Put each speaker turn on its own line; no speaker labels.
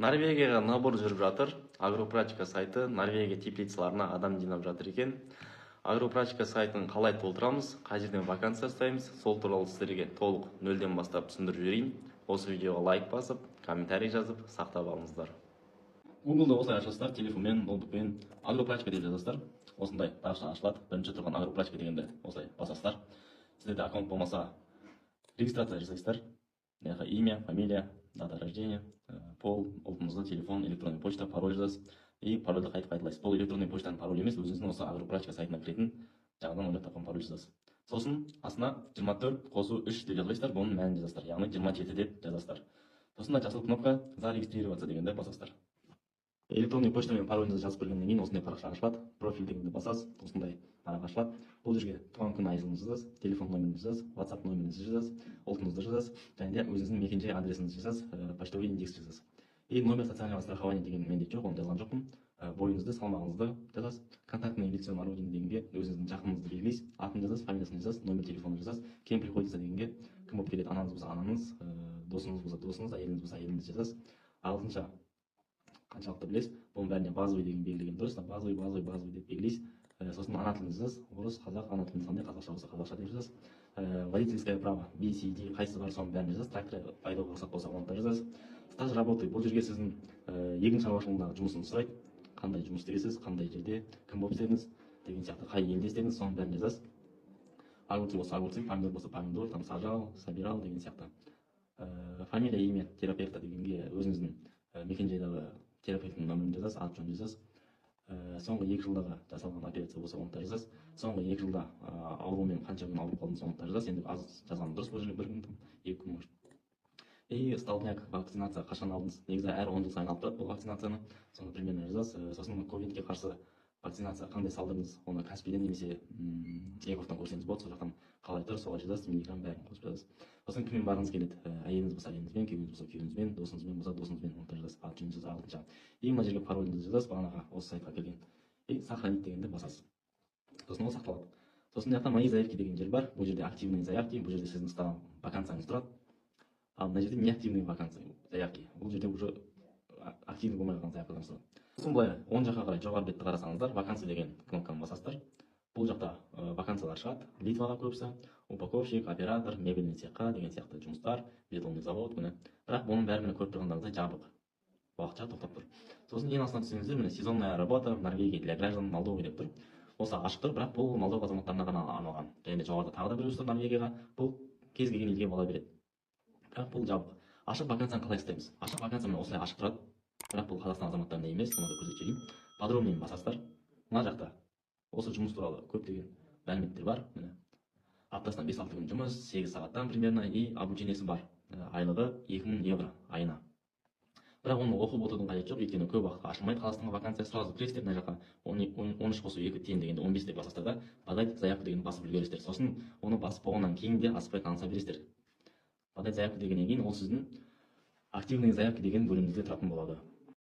Норвегияға набор жүріп жатыр. Агропрактика сайты Норвегия теплицаларына адам жинап жатыр екен. Агропрактика сайтын қалай толтырамыз, қай жерден вакансия ұстаймыз, сол туралы сіздерге толық нөлден бастап түсіндіріп жіберейін. Осы видеоға лайк басып, комментарий жазып, сақтап алыңыздар. Google-да осылай ашасыздар, телефонмен, ноутбукпен агропрактика деп жазасыздар. Осындай парақша ашылады. Бірінші тұрған агропрактика дегенді осылай басасыздар. Сіздерде аккаунт болмаса, регистрация жасайсыздар. Имя, фамилия, дата рождения, пол, ұлтыңызды, телефон, электронный почта, пароль жазасыз. И парольді қайталайсыз. Бұл электронный почтаның пароль емес, өзіңіздің осы агропрактика сайтына кіретін жаңадан ойлап тапқан пароль жазасыз. Сосын астына 24 қосу 3 деп жазбайсыздар, бұның мәнін жазасыздар, яғни 27 деп жазасыздар. Сосын жасыл кнопка зарегистрироваться дегенді басасыздар. Электронный почта мен пароліңізді жазып бергеннен кейін осындай парақша ашылады. Профиль дегенді басасыз, осындай парақ ашылады. Бұл жерге туған күн айыңызды жазасыз, телефон номеріңізді жазасыз, WhatsApp номеріңізді жазасыз, ұлтыңызды жазасыз, және де өзіңіздің мекенжай адресіңізді жазасыз, почтовый индекс жазасыз. И номер социального страхования деген міндет жоқ, оны жазған жоқпын. Бойыңызды, салмағыңызды жазасыз, контактное лицо на родине дегенге өзіңіздің жақыныңызды белгілейсіз, атын жазасыз, фамилиясын жазасыз, номер телефонын жазасыз, кем приходится дегенге кім болып келеді, анаңыз болса анаңыз, досыңыз болса досыңыз, әйеліңіз болса әйеліңізді жазасыз. Ағылшынша қаншалықты білесіз, бұның бәріне базовый деген белгілеген дұрыс, базовый деп белгілейсіз. Сосын ана тілін жазасыз, орыс, қазақ, ана тілін қандай, қазақша болса қазақша деп жазасыз. Водительское право, B, C, D қайсысы бар, соның бәрін жазасыз. Трактор айдауға рұқсат болса оны да жазасыз. Стаж работы, бұл жерге сіздің егін шаруашылығындағы жұмысыңызды сұрайды. Қандай жұмыс істегенсіз, қандай жерде, кім болып істедіңіз деген сияқты, қай елде істедіңіз, соның бәрін жазасыз. Огурцы болса огурцы, помидор болса помидор, там сажал, собирал деген сияқты. Фамилия, имя терапевта дегенге өзіңіздің мекенжайдағы терапевтің нөмірін жазасыз, аты жөнін жазасыз. Соңғы 2 жылдағы жасалған операция болса оны да жазасыз. Соңғы 2 жылда аурумен қанша күн ауырып қалдыңыз, оны да жазасыз. Енді аз жазған дұрыс, бұл жерге 1 күн, 2 күн может. И столбняк вакцинация қашан алдыңыз? Негізі әр 10 жыл сайын алып тұрады бұл вакцинацияны. Соны примерно жазасыз. Сосын ковидке қарсы вакцинация қандай салдыңыз, оны Каспийден немесе Егофтан көрсеңіз болады, сол жақтан қалай тұр, солай жазасыз, миллиграмм бәрін қосып жазасыз. Сосын кіммен барғыңыз келеді? Әйеліңіз болса әйеліңізбен, күйеуіңіз болса күйеуіңізбен, досыңызбен болса досыңызбен, оны да жазасыз. Аты жөнін жазасыз, ағылшынша. И мына жерге пароліңізді жазасыз, бағанағы осы сайтқа келген. И сохранить дегенді басасыз. Сосын ол сақталады. Сосын мына жақта мои заявки деген жер бар. Бұл жерде активные заявки, бұл жерде сіздің ұстаған вакансияңыз тұрады. Ал мына жерде неактивные вакансия заявки. Бұл жерде уже активный болмай қалған заявкалар тұрады. Сосын былай оң жаққа қарай жоғары бетті қарасаңыздар, вакансия деген кнопканы басасыздар. Бұл жақта вакансиялар шығады. Литваға көбісі, упаковщик, оператор, мебельный цехқа деген сияқты жұмыстар, бетонный завод, міне. Бірақ бұның бәрі міне көріп тұрғандарыңыздай жабық. Уақытша тоқтап тұр. Сосын ең астына түсіңіздер, міне сезонная работа в Норвегии для граждан Молдовы деп тұр. Осы ашық тұр, бірақ бұл Молдова азаматтарына ғана арналған. Және де жоғарыда тағы да біреуі тұр Норвегияға. Бұл кез келген елге бола береді. Бірақ бұл жабық. Ашық вакансияны қалай істейміз? Ашық вакансия міне осылай ашық тұрады. Бірақ бұл Қазақстан азаматтарына емес, мұны да көрсетіп жіберейін. Подробнее басасыздар. Мына жақта осы жұмыс туралы көптеген мәліметтер бар. Міне аптасына 5-6 күн жұмыс, 8 сағаттан примерно, и обучениесі бар. Айлығы 2000 евро айына. Бірақ оны оқып отырудың қажеті жоқ, өйткені көп уақытқа ашылмайды. Қазақстанға вакансия сразу кіресіздер, мына жаққа 13 қосу 2 тең дегенде 15 деп басасыздар да, подать заявку дегенді басып үлгересіздер. Сосын оны басып болғаннан кейін де асықпай таныса бересіздер. Подать заявку дегеннен кейін ол сіздің активные заявки деген бөліміңізде тұратын болады.